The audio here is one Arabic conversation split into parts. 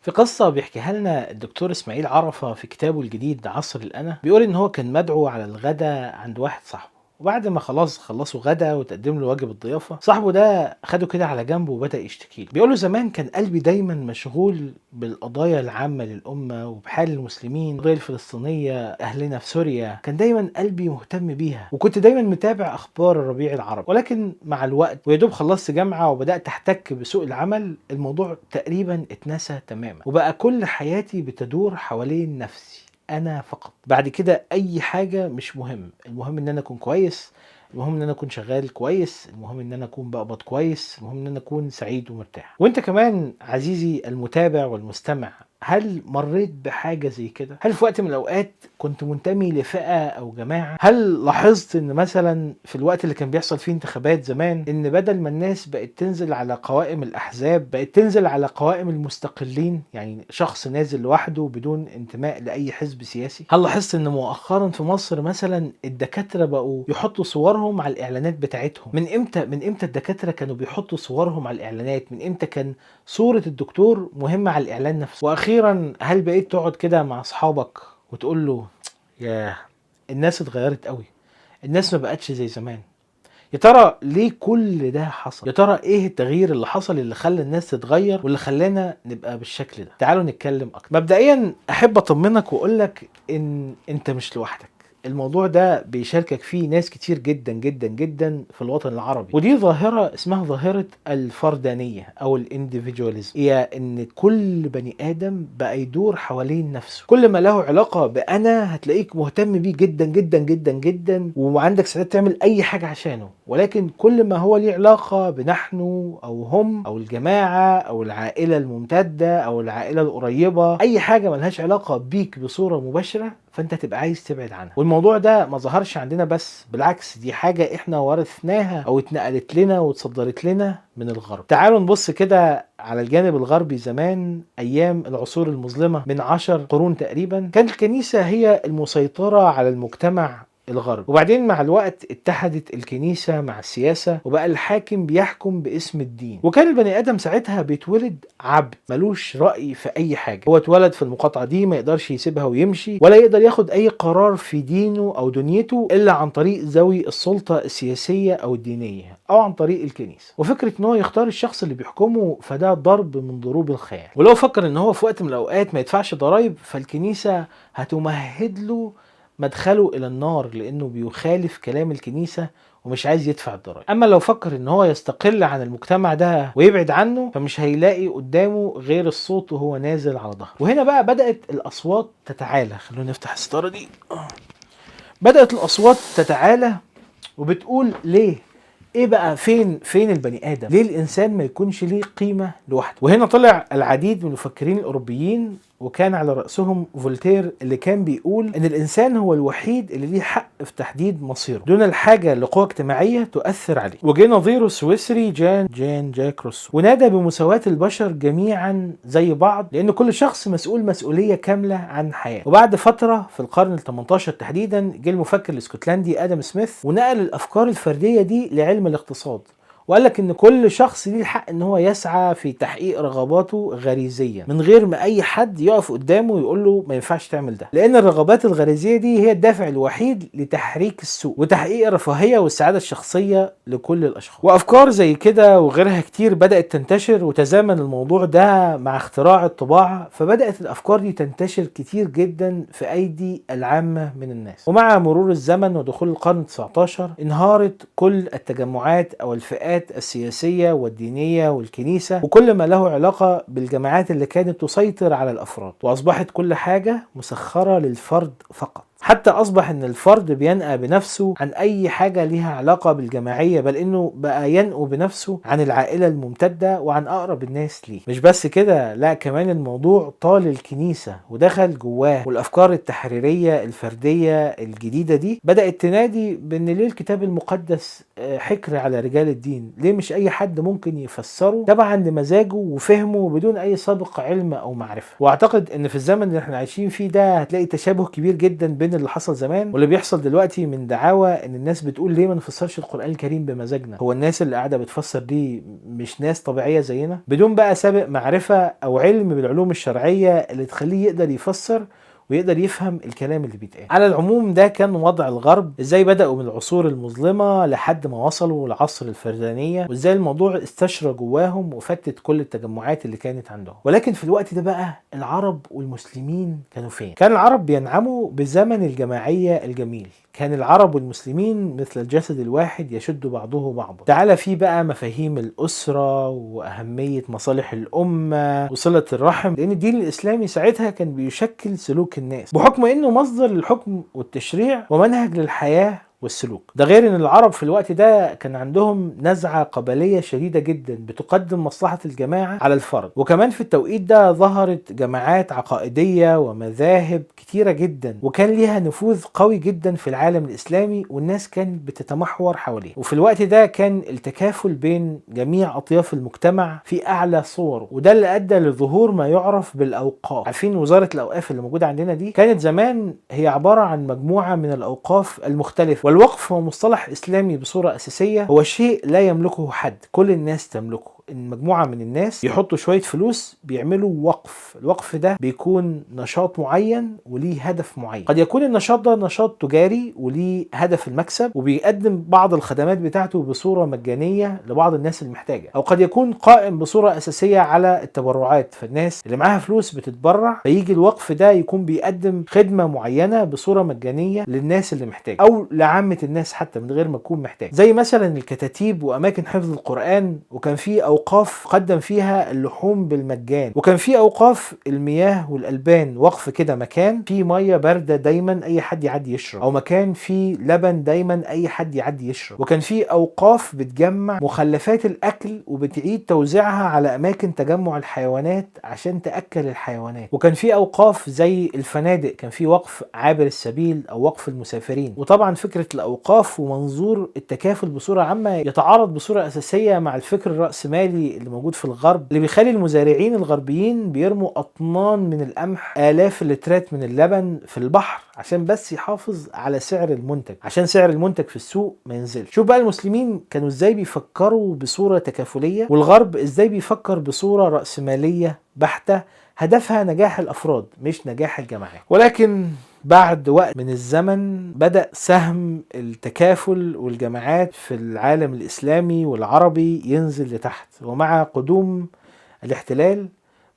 في قصة بيحكيها لنا الدكتور إسماعيل عرفة في كتابه الجديد عصر الأنا، بيقول إن هو كان مدعو على الغدا عند واحد صاحبه، وبعد ما خلاص خلصوا غدا وتقدم له واجب الضيافة، صاحبه ده خده كده على جنبه وبدأ يشتكي له. بيقول له زمان كان قلبي دايما مشغول بالقضايا العامة للأمة وبحال المسلمين، القضية الفلسطينية، أهلنا في سوريا، كان دايما قلبي مهتم بيها، وكنت دايما متابع أخبار الربيع العربي. ولكن مع الوقت ويدوب خلصت جامعة وبدأت أحتك بسوق العمل، الموضوع تقريبا اتنسى تماما، وبقى كل حياتي بتدور حوالين نفسي انا فقط. بعد كده اي حاجة مش مهم، المهم ان انا اكون كويس، المهم ان انا اكون شغال كويس، المهم ان انا اكون بقبض كويس، المهم ان انا اكون سعيد ومرتاح. وانت كمان عزيزي المتابع والمستمع، هل مريت بحاجة زي كده؟ هل في وقت من الأوقات كنت منتمي لفئة أو جماعة؟ هل لاحظت إن مثلا في الوقت اللي كان بيحصل فيه انتخابات زمان، إن بدل ما الناس بقت تنزل على قوائم الأحزاب، بقت تنزل على قوائم المستقلين، يعني شخص نازل لوحده بدون انتماء لأي حزب سياسي؟ هل لاحظت إن مؤخرا في مصر مثلا الدكاترة بقوا يحطوا صورهم على الإعلانات بتاعتهم؟ من إمتى الدكاترة كانوا بيحطوا صورهم على الإعلانات؟ من إمتى كان صورة الدكتور مهمة على الإعلان نفسه؟ وأخيرا، هل بقيت تقعد كده مع أصحابك وتقول له ياه، الناس اتغيرت قوي، الناس ما بقتش زي زمان؟ يا ترى ليه كل ده حصل؟ يا ترى ايه التغيير اللي حصل اللي خلى الناس تتغير واللي خلانا نبقى بالشكل ده؟ تعالوا نتكلم اكتر. مبدئيا احب اطمنك واقولك ان انت مش لوحدك. الموضوع ده بيشاركك فيه ناس كتير جدا جدا جدا في الوطن العربي، ودي ظاهرة اسمها ظاهرة الفردانية او الانديفيدواليزم. هي ان كل بني ادم بقى يدور حوالين نفسه، كل ما له علاقة بانا هتلاقيك مهتم بيه جدا جدا جدا جدا وعندك استعداد تعمل اي حاجة عشانه. ولكن كل ما هو ليه علاقة بنحن او هم او الجماعة او العائلة الممتدة او العائلة القريبة، اي حاجة ملهاش علاقة بيك بصورة مباشرة، فانت تبقى عايز تبعد عنها. والموضوع ده ما ظهرش عندنا بس، بالعكس دي حاجة احنا ورثناها او اتنقلت لنا واتصدرت لنا من الغرب. تعالوا نبص كده على الجانب الغربي. زمان ايام العصور المظلمة من 10 قرون تقريبا، كانت الكنيسة هي المسيطرة على المجتمع الغرب، وبعدين مع الوقت اتحدت الكنيسة مع السياسة وبقى الحاكم بيحكم باسم الدين. وكان البني ادم ساعتها بيتولد عبد ملوش رأي في اي حاجة، هو اتولد في المقاطعة دي ما يقدرش يسيبها ويمشي، ولا يقدر ياخد اي قرار في دينه او دنيته الا عن طريق ذوي السلطة السياسية او الدينية او عن طريق الكنيسة. وفكرة ان هو يختار الشخص اللي بيحكمه فده ضرب من ضروب الخيال. ولو فكر ان هو في وقت من الاوقات ما يدفعش ضرائب، فالكنيسة هتمهد له مدخله الى النار لانه بيخالف كلام الكنيسة ومش عايز يدفع الضرائب. اما لو فكر ان هو يستقل عن المجتمع ده ويبعد عنه، فمش هيلاقي قدامه غير الصوت وهو نازل على ظهره. وهنا بقى بدأت الاصوات تتعالى. خلونا نفتح الستارة دي. بدأت الاصوات تتعالى وبتقول ليه؟ ايه بقى، فين البني ادم؟ ليه الانسان ما يكونش ليه قيمة لوحده؟ وهنا طلع العديد من المفكرين الاوروبيين، وكان على رأسهم فولتير، اللي كان بيقول ان الانسان هو الوحيد اللي ليه حق في تحديد مصيره دون الحاجة لقوى اجتماعية تؤثر عليه. وجه نظيره السويسري جان جاك روسو، ونادى بمساواة البشر جميعا زي بعض، لان كل شخص مسؤول مسؤولية كاملة عن حياته. وبعد فترة في القرن ال 18 تحديدا، جه المفكر الاسكتلندي ادم سميث ونقل الافكار الفردية دي لعلم الاقتصاد، وقال لك ان كل شخص ليه الحق ان هو يسعى في تحقيق رغباته غريزيا من غير ما اي حد يقف قدامه ويقول له ما ينفعش تعمل ده، لان الرغبات الغريزيه دي هي الدافع الوحيد لتحريك السوق وتحقيق الرفاهيه والسعاده الشخصيه لكل الاشخاص. وافكار زي كده وغيرها كتير بدات تنتشر، وتزامن الموضوع ده مع اختراع الطباعه، فبدات الافكار دي تنتشر كتير جدا في ايدي العامه من الناس. ومع مرور الزمن ودخول القرن 19 انهارت كل التجمعات او الفئات السياسية والدينية والكنيسة وكل ما له علاقة بالجماعات اللي كانت تسيطر على الأفراد، وأصبحت كل حاجة مسخرة للفرد فقط. حتى أصبح أن الفرد بينأى بنفسه عن أي حاجة لها علاقة بالجماعية، بل أنه بقى ينأى بنفسه عن العائلة الممتدة وعن أقرب الناس ليه. مش بس كده، لا، كمان الموضوع طال الكنيسة ودخل جواه، والأفكار التحريرية الفردية الجديدة دي بدأت تنادي بأن ليه الكتاب المقدس حكر على رجال الدين؟ ليه مش أي حد ممكن يفسره تبعا لمزاجه وفهمه بدون أي سابق علم أو معرفة؟ وأعتقد أن في الزمن اللي احنا عايشين فيه ده هتلاقي تشابه كبير جدا بين بين اللي حصل زمان واللي بيحصل دلوقتي من دعاوى ان الناس بتقول ليه ما نفسرش القرآن الكريم بمزاجنا؟ هو الناس اللي قاعدة بتفسر دي مش ناس طبيعية زينا بدون بقى سابق معرفة او علم بالعلوم الشرعية اللي تخليه يقدر يفسر ويقدر يفهم الكلام اللي بيتقال؟ على العموم ده كان وضع الغرب، ازاي بدأوا من العصور المظلمة لحد ما وصلوا لعصر الفردانية، وازاي الموضوع استشرى جواهم وفتت كل التجمعات اللي كانت عندهم. ولكن في الوقت ده بقى العرب والمسلمين كانوا فين؟ كان العرب بينعموا بزمن الجماعية الجميل، كان العرب والمسلمين مثل الجسد الواحد يشد بعضه بعضا. تعالى فيه بقى مفاهيم الأسرة وأهمية مصالح الأمة وصلة الرحم، لأن الدين الإسلامي ساعتها كان بيشكل سلوك الناس بحكم إنه مصدر للحكم والتشريع ومنهج للحياة والسلوك. ده غير ان العرب في الوقت ده كان عندهم نزعة قبلية شديدة جدا بتقدم مصلحة الجماعة على الفرد، وكمان في التوقيت ده ظهرت جماعات عقائدية ومذاهب كتيرة جدا وكان ليها نفوذ قوي جدا في العالم الإسلامي والناس كانت بتتمحور حواليه. وفي الوقت ده كان التكافل بين جميع أطياف المجتمع في أعلى صوره، وده اللي أدى لظهور ما يعرف بالأوقاف. عارفين وزارة الأوقاف اللي موجودة عندنا دي كانت زمان هي عبارة عن مجموعة من الأوقاف المختلفة، والوقف هو مصطلح إسلامي بصورة أساسية، هو شيء لا يملكه حد، كل الناس تملكه. إن مجموعة من الناس يحطوا شوية فلوس بيعملوا وقف، الوقف ده بيكون نشاط معين وليه هدف معين. قد يكون النشاط ده نشاط تجاري وليه هدف المكسب وبيقدم بعض الخدمات بتاعته بصورة مجانية لبعض الناس المحتاجة، أو قد يكون قائم بصورة أساسية على التبرعات، فالناس اللي معاها فلوس بتتبرع فيجي الوقف ده يكون بيقدم خدمة معينة بصورة مجانية للناس اللي محتاجة أو لعامة الناس حتى من غير ما تكون محتاج، زي مثلا الكتاتيب وأماكن حفظ القرآن، وكان في أوقاف قدم فيها اللحوم بالمجان، وكان في أوقاف المياه والألبان، وقف كده مكان فيه مية باردة دايما أي حد يعدي يشرب، أو مكان فيه لبن دايما أي حد يعدي يشرب، وكان في أوقاف بتجمع مخلفات الأكل وبتعيد توزيعها على أماكن تجمع الحيوانات عشان تأكل الحيوانات، وكان في أوقاف زي الفنادق، كان في وقف عابر السبيل أو وقف المسافرين. وطبعا فكرة الأوقاف ومنظور التكافل بصورة عامة يتعارض بصورة أساسية مع الفكر الرأسمالي اللي موجود في الغرب، اللي بيخلي المزارعين الغربيين بيرموا أطنان من القمح، آلاف اللترات من اللبن في البحر عشان بس يحافظ على سعر المنتج، عشان سعر المنتج في السوق ما ينزلش. شوف بقى المسلمين كانوا ازاي بيفكروا بصورة تكافلية، والغرب ازاي بيفكر بصورة رأسمالية بحتة هدفها نجاح الأفراد مش نجاح الجماعات. ولكن بعد وقت من الزمن بدأ سهم التكافل والجماعات في العالم الإسلامي والعربي ينزل لتحت، ومع قدوم الاحتلال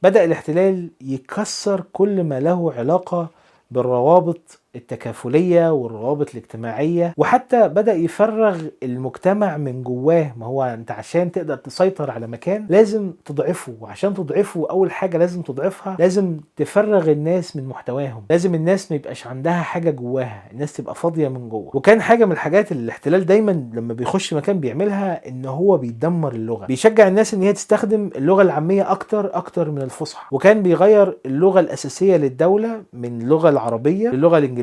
بدأ الاحتلال يكسر كل ما له علاقة بالروابط التكافلية والروابط الاجتماعية، وحتى بدأ يفرغ المجتمع من جواه. ما هو انت عشان تقدر تسيطر على مكان لازم تضعفه، وعشان تضعفه اول حاجة لازم تضعفها لازم تفرغ الناس من محتواهم، لازم الناس ما يبقاش عندها حاجة جواها، الناس تبقى فاضية من جوه. وكان حاجة من الحاجات اللي الاحتلال دايما لما بيخش مكان بيعملها ان هو بيدمر اللغة، بيشجع الناس ان هي تستخدم اللغة العامية اكتر من الفصحى، وكان بيغير اللغة الاساسية للدولة من اللغة العربية للغة الانجليزية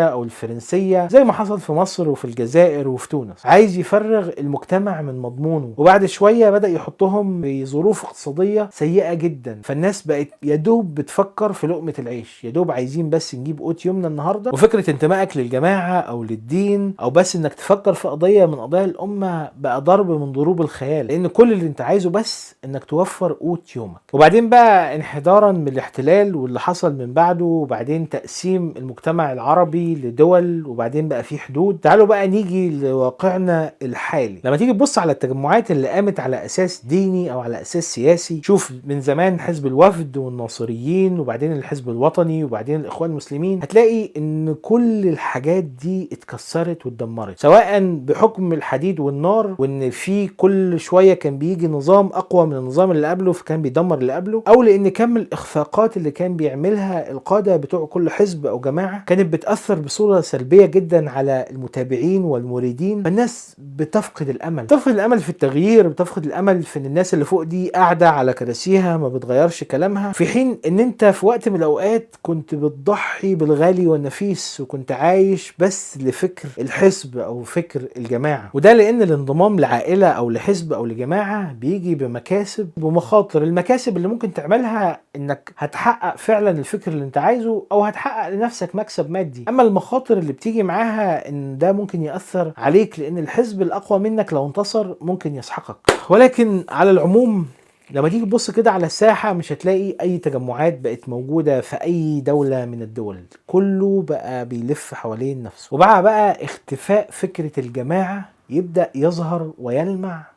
او الفرنسية زي ما حصل في مصر وفي الجزائر وفي تونس. عايز يفرغ المجتمع من مضمونه، وبعد شوية بدأ يحطهم في ظروف اقتصادية سيئة جدا، فالناس بقت يدوب بتفكر في لقمة العيش، يدوب عايزين بس نجيب قوت يومنا النهاردة. وفكرة انتمائك للجماعة او للدين او بس انك تفكر في قضية من قضايا الامة بقى ضرب من ضروب الخيال، لان كل اللي انت عايزه بس انك توفر قوت يومك. وبعدين بقى انحدارا من الاحتلال واللي حصل من بعده، وبعدين تقسيم المجتمع العربي لدول، وبعدين بقى في حدود. تعالوا بقى نيجي لواقعنا الحالي. لما تيجي تبص على التجمعات اللي قامت على اساس ديني او على اساس سياسي، شوف من زمان حزب الوفد والناصريين، وبعدين الحزب الوطني، وبعدين الاخوان المسلمين، هتلاقي ان كل الحاجات دي اتكسرت واتدمرت، سواء بحكم الحديد والنار، وان في كل شويه كان بيجي نظام اقوى من النظام اللي قبله فكان بيدمر اللي قبله، او لان كم الاخفاقات اللي كان بيعملها القاده بتوع كل حزب او جماعه كانت بتاثر بصوره سلبيه جدا على المتابعين والمريدين. فالناس بتفقد الامل في التغيير، بتفقد الامل في ان الناس اللي فوق دي قاعده على كراسيها ما بتغيرش كلامها، في حين ان انت في وقت من الاوقات كنت بتضحي بالغالي والنفيس وكنت عايش بس لفكر الحزب او فكر الجماعه. وده لان الانضمام لعائله او لحزب او لجماعه بيجي بمكاسب ومخاطر. المكاسب اللي ممكن تعملها انك هتحقق فعلا الفكر اللي انت عايزه، او هتحقق لنفسك مكسب مادي التجمعات دي. اما المخاطر اللي بتيجي معاها ان ده ممكن يأثر عليك، لان الحزب الاقوى منك لو انتصر ممكن يسحقك. ولكن على العموم لما تيجي تبص كده على الساحة مش هتلاقي أي تجمعات بقت موجودة في أي دولة من الدول، كله بقى بيلف حوالين نفسه، وبقى اختفاء فكرة الجماعة يبدأ يظهر ويلمع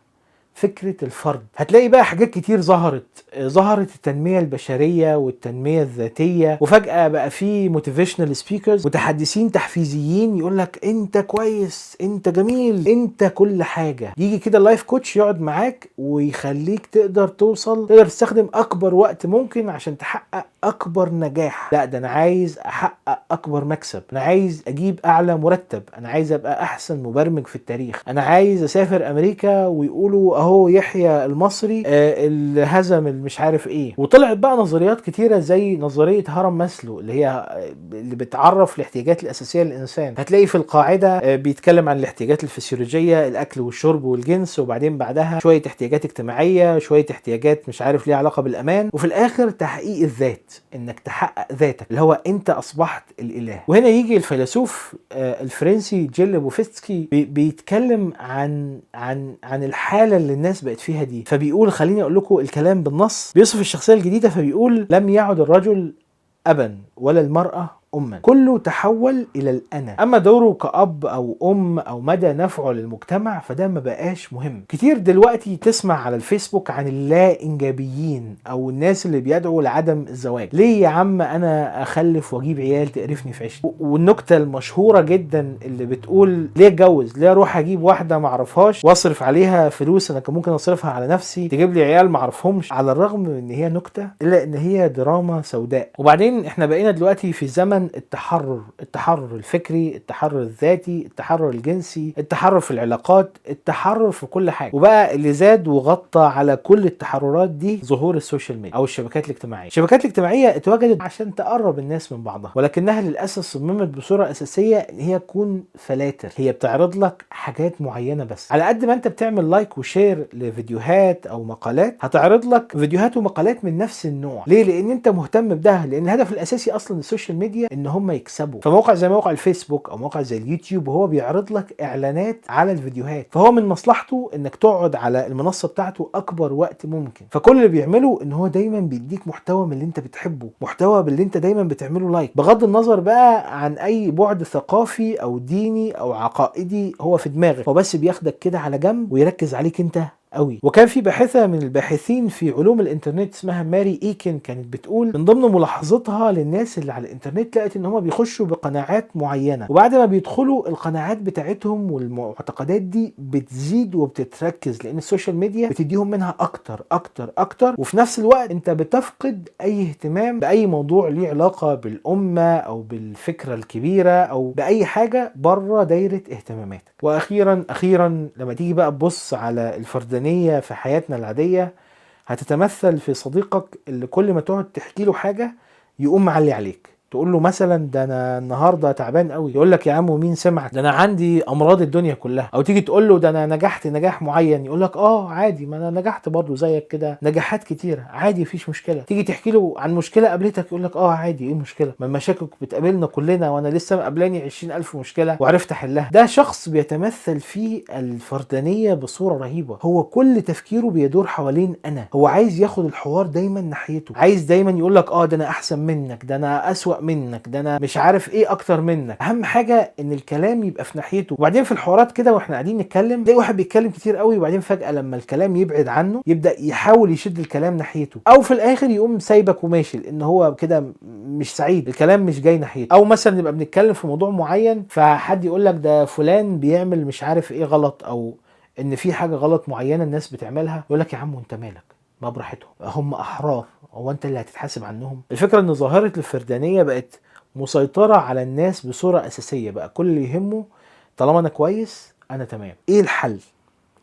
فكرة الفرد. هتلاقي بقى حاجات كتير ظهرت التنمية البشرية والتنمية الذاتية، وفجأة بقى في موتيفيشنال سبيكرز، متحدثين تحفيزيين، يقولك انت كويس، انت جميل، انت كل حاجة. يجي كده اللايف كوتش يقعد معاك ويخليك تقدر تستخدم اكبر وقت ممكن عشان تحقق اكبر نجاح. لا، ده انا عايز احقق اكبر مكسب، انا عايز اجيب اعلى مرتب، انا عايز ابقى احسن مبرمج في التاريخ، انا عايز اسافر امريكا ويقولوا اهو يحيى المصري اللي هزم مش عارف ايه. وطلعت بقى نظريات كتيرة زي نظرية هرم ماسلو اللي بتعرف الاحتياجات الاساسية للانسان. هتلاقي في القاعدة بيتكلم عن الاحتياجات الفسيولوجية، الاكل والشرب والجنس، وبعدين بعدها شوية احتياجات اجتماعية، شوية احتياجات مش عارف ليها علاقة بالامان، وفي الاخر تحقيق الذات، انك تحقق ذاتك اللي هو انت اصبحت الاله. وهنا يجي الفيلسوف الفرنسي جيل بوفسكي بيتكلم عن الحالة اللي الناس بقت فيها دي. فبيقول، خليني اقول لكم الكلام بالنص، بيوصف الشخصية الجديدة. فبيقول: لم يعد الرجل ابا ولا المرأة أما، كله تحول إلى الأنا. أما دوره كأب أو أم أو مدى نفعه للمجتمع فده ما بقاش مهم. كتير دلوقتي تسمع على الفيسبوك عن اللا إنجابيين أو الناس اللي بيدعوا لعدم الزواج. ليه يا عم أنا أخلف وأجيب عيال تقرفني في عيشتي؟ والنكتة المشهورة جدا اللي بتقول: ليه أتجوز؟ ليه أروح أجيب واحدة معرفهاش وأصرف عليها فلوس أنا كان ممكن أصرفها على نفسي تجيب لي عيال معرفهمش؟ على الرغم من إن هي نكتة إلا إن هي دراما سوداء. وبعدين إحنا بقينا دلوقتي في زمن التحرر الفكري، التحرر الذاتي، التحرر الجنسي، التحرر في العلاقات، التحرر في كل حاجة. وبقى اللي زاد وغطى على كل التحررات دي ظهور السوشيال ميديا او الشبكات الاجتماعية. الشبكات الاجتماعية اتوجدت عشان تقرب الناس من بعضها، ولكنها للأسف صممت بصورة أساسية ان هي تكون فلاتر. هي بتعرض لك حاجات معينة بس. على قد ما انت بتعمل لايك وشير لفيديوهات او مقالات، هتعرض لك فيديوهات ومقالات من نفس النوع. ليه؟ لان انت مهتم بده، لان الهدف الاساسي اصلا السوشيال ميديا ان هم يكسبوا. فموقع زي موقع الفيسبوك او موقع زي اليوتيوب هو بيعرض لك اعلانات على الفيديوهات، فهو من مصلحته انك تقعد على المنصة بتاعته اكبر وقت ممكن. فكل اللي بيعمله ان هو دايما بيديك محتوى من اللي انت بتحبه، محتوى باللي انت دايما بتعمله لايك، بغض النظر بقى عن اي بعد ثقافي او ديني او عقائدي هو في دماغك. هو بس بياخدك كده على جنب ويركز عليك انت قوي. وكان في باحثة من الباحثين في علوم الانترنت اسمها ماري ايكن، كانت بتقول من ضمن ملاحظتها للناس اللي على الانترنت، لقت ان هم بيخشوا بقناعات معينة، وبعد ما بيدخلوا القناعات بتاعتهم والمعتقدات دي بتزيد وبتتركز، لان السوشيال ميديا بتديهم منها اكتر اكتر اكتر. وفي نفس الوقت انت بتفقد اي اهتمام باي موضوع ليه علاقة بالامة او بالفكرة الكبيرة او باي حاجة بره دايرة اهتماماتك. واخيرا لما تيجي بقى تبص على الفردانية في حياتنا العادية، هتتمثل في صديقك اللي كل ما تقعد تحكي له حاجة يقوم معلي عليك. تقول له مثلا: ده انا النهارده تعبان قوي، يقول لك: يا عم ومين سمعك؟ ده انا عندي امراض الدنيا كلها. او تيجي تقول له: ده انا نجحت نجاح معين، يقول لك: اه عادي، ما انا نجحت برضه زيك كده نجاحات كتيره، عادي مفيش مشكله. تيجي تحكي له عن مشكله قابلتك، يقول لك: اه عادي، ايه المشكله؟ ما المشاكل بتقابلنا كلنا، وانا لسه مقابلاني 20,000 مشكله وعرفت احلها. ده شخص بيتمثل في الفردانيه بصوره رهيبه. هو كل تفكيره بيدور حوالين انا، هو عايز ياخد الحوار دايما ناحيته، عايز دايما يقول لك: اه ده انا احسن منك، ده انا اسوأ منك، ده انا مش عارف ايه اكتر منك. اهم حاجه ان الكلام يبقى في ناحيته. وبعدين في الحوارات كده واحنا قاعدين نتكلم، تلاقي واحد بيتكلم كتير قوي، وبعدين فجاه لما الكلام يبعد عنه يبدا يحاول يشد الكلام ناحيته، او في الاخر يقوم سايبك وماشي، لان هو كده مش سعيد، الكلام مش جاي ناحيته. او مثلا نبقى بنتكلم في موضوع معين، فحد يقول لك: ده فلان بيعمل مش عارف ايه غلط، او ان في حاجه غلط معينه الناس بتعملها، يقول لك: يا عم وانت مالك، ما براحتهم، هم احرار، هو انت اللي هتتحاسب عنهم؟ الفكره ان ظاهره الفردانيه بقت مسيطرة على الناس بصورة أساسية. بقى كل اللي يهمه طالما أنا كويس أنا تمام. إيه الحل؟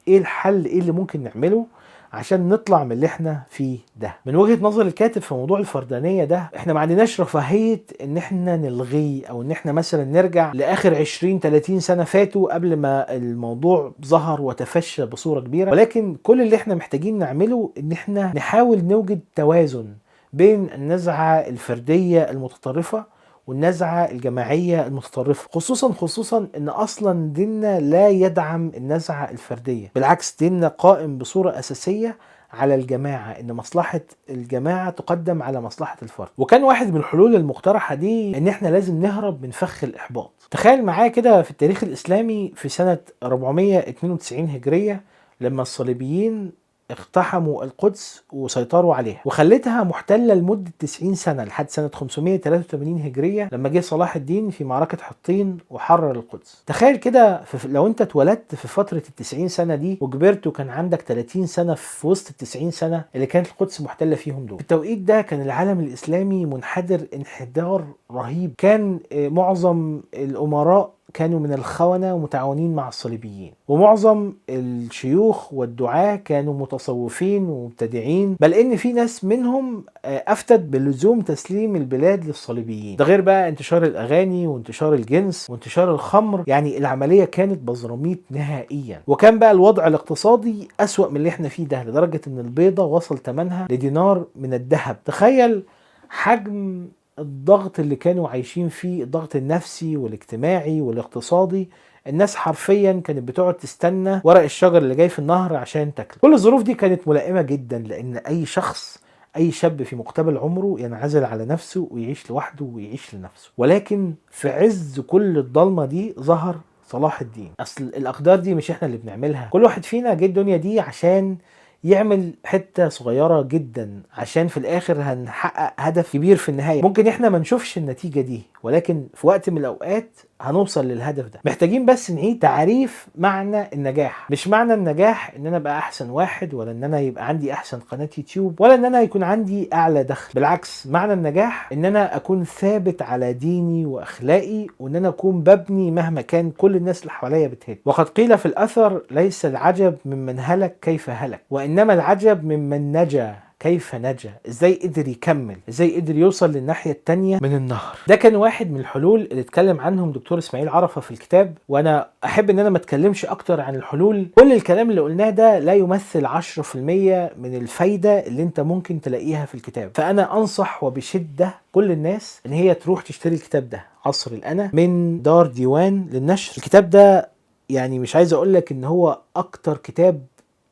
إيه اللي ممكن نعمله عشان نطلع من اللي احنا فيه ده؟ من وجهة نظر الكاتب في موضوع الفردانية ده، احنا ما عندناش رفاهية ان احنا نلغيه، او ان احنا مثلا نرجع لآخر 20-30 سنة فاتوا قبل ما الموضوع ظهر وتفشى بصورة كبيرة. ولكن كل اللي احنا محتاجين نعمله ان احنا نحاول نوجد توازن بين النزعة الفردية المتطرفة والنزعة الجماعية المتطرفة، خصوصا ان اصلا ديننا لا يدعم النزعة الفردية، بالعكس ديننا قائم بصورة اساسية على الجماعة، ان مصلحة الجماعة تقدم على مصلحة الفرد. وكان واحد من الحلول المقترحة دي ان احنا لازم نهرب من فخ الاحباط. تخيل معايا كده في التاريخ الاسلامي في سنة 492 هجرية لما الصليبيين اقتحموا القدس وسيطروا عليها وخلتها محتلة لمدة 90 سنة لحد سنة 583 هجرية لما جه صلاح الدين في معركة حطين وحرر القدس. تخيل كده لو انت اتولدت في فترة ال90 سنة دي وكبرت وكان عندك 30 سنة في وسط ال90 سنة اللي كانت القدس محتلة فيهم دول. في التوقيت ده كان العالم الإسلامي منحدر انحدار رهيب، كان معظم الأمراء كانوا من الخونة ومتعاونين مع الصليبيين، ومعظم الشيوخ والدعاة كانوا متصوفين ومبتدعين، بل ان في ناس منهم افتت بلزوم تسليم البلاد للصليبيين. ده غير بقى انتشار الاغاني وانتشار الجنس وانتشار الخمر، يعني العملية كانت بزراميط نهائيا. وكان بقى الوضع الاقتصادي اسوأ من اللي احنا فيه ده، لدرجة ان البيضة وصل ثمنها لدينار من الذهب. تخيل حجم الضغط اللي كانوا عايشين فيه، الضغط النفسي والاجتماعي والاقتصادي. الناس حرفيا كانت بتقعد تستنى ورق الشجر اللي جاي في النهر عشان تاكله. كل الظروف دي كانت ملائمة جدا، لان اي شخص، اي شاب في مقتبل عمره ينعزل على نفسه ويعيش لوحده ويعيش لنفسه. ولكن في عز كل الضلمة دي ظهر صلاح الدين. اصل الاقدار دي مش احنا اللي بنعملها، كل واحد فينا جه الدنيا دي عشان يعمل حتة صغيرة جدا عشان في الاخر هنحقق هدف كبير في النهاية. ممكن احنا ما نشوفش النتيجة دي، ولكن في وقت من الاوقات هنوصل للهدف ده. محتاجين بس نعيد تعريف معنى النجاح. مش معنى النجاح ان انا ابقى احسن واحد، ولا ان انا يبقى عندي احسن قناة يوتيوب، ولا ان انا يكون عندي اعلى دخل. بالعكس، معنى النجاح ان انا اكون ثابت على ديني واخلاقي، وان انا اكون ببني مهما كان كل الناس اللي حواليا بتهد. وقد قيل في الاثر: ليس العجب ممن هلك كيف هلك، وانما العجب ممن نجا كيف نجا. ازاي قدر يكمل، ازاي قدر يوصل للناحية التانية من النهر. ده كان واحد من الحلول اللي اتكلم عنهم دكتور اسماعيل عرفة في الكتاب. وانا احب ان انا ما اتكلمش اكتر عن الحلول. كل الكلام اللي قلناه ده لا يمثل 10% من الفايدة اللي انت ممكن تلاقيها في الكتاب. فانا انصح وبشدة كل الناس ان هي تروح تشتري الكتاب ده، عصر الأنا، من دار ديوان للنشر. الكتاب ده يعني مش عايز اقولك ان هو اكتر كتاب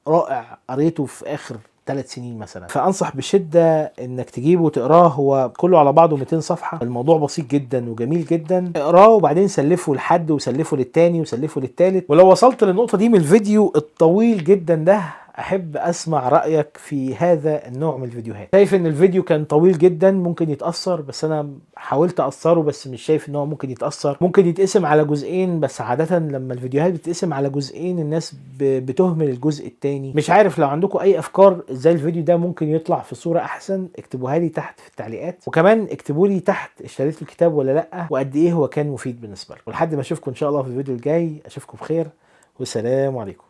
رائع قريته في اخر 3 سنين مثلا، فانصح بشده انك تجيبه وتقراه. هو كله على بعضه 200 صفحه، الموضوع بسيط جدا وجميل جدا. اقراه وبعدين سلفه لحد وسلفه للتاني وسلفه للتالت. ولو وصلت للنقطه دي من الفيديو الطويل جدا ده، احب اسمع رايك في هذا النوع من الفيديوهات. شايف ان الفيديو كان طويل جدا ممكن يتاثر، بس انا حاولت اقصره، بس مش شايف ان هو ممكن يتاثر. ممكن يتقسم على جزئين، بس عاده لما الفيديوهات بتتقسم على جزئين الناس بتهمل الجزء التاني. مش عارف، لو عندكم اي افكار ازاي الفيديو ده ممكن يطلع في صوره احسن اكتبوها لي تحت في التعليقات، وكمان اكتبوا لي تحت اشتريتوا الكتاب ولا لا، وقد ايه هو كان مفيد بالنسبه لكم. ولحد ما اشوفكم ان شاء الله في الفيديو الجاي، اشوفكم بخير والسلام عليكم.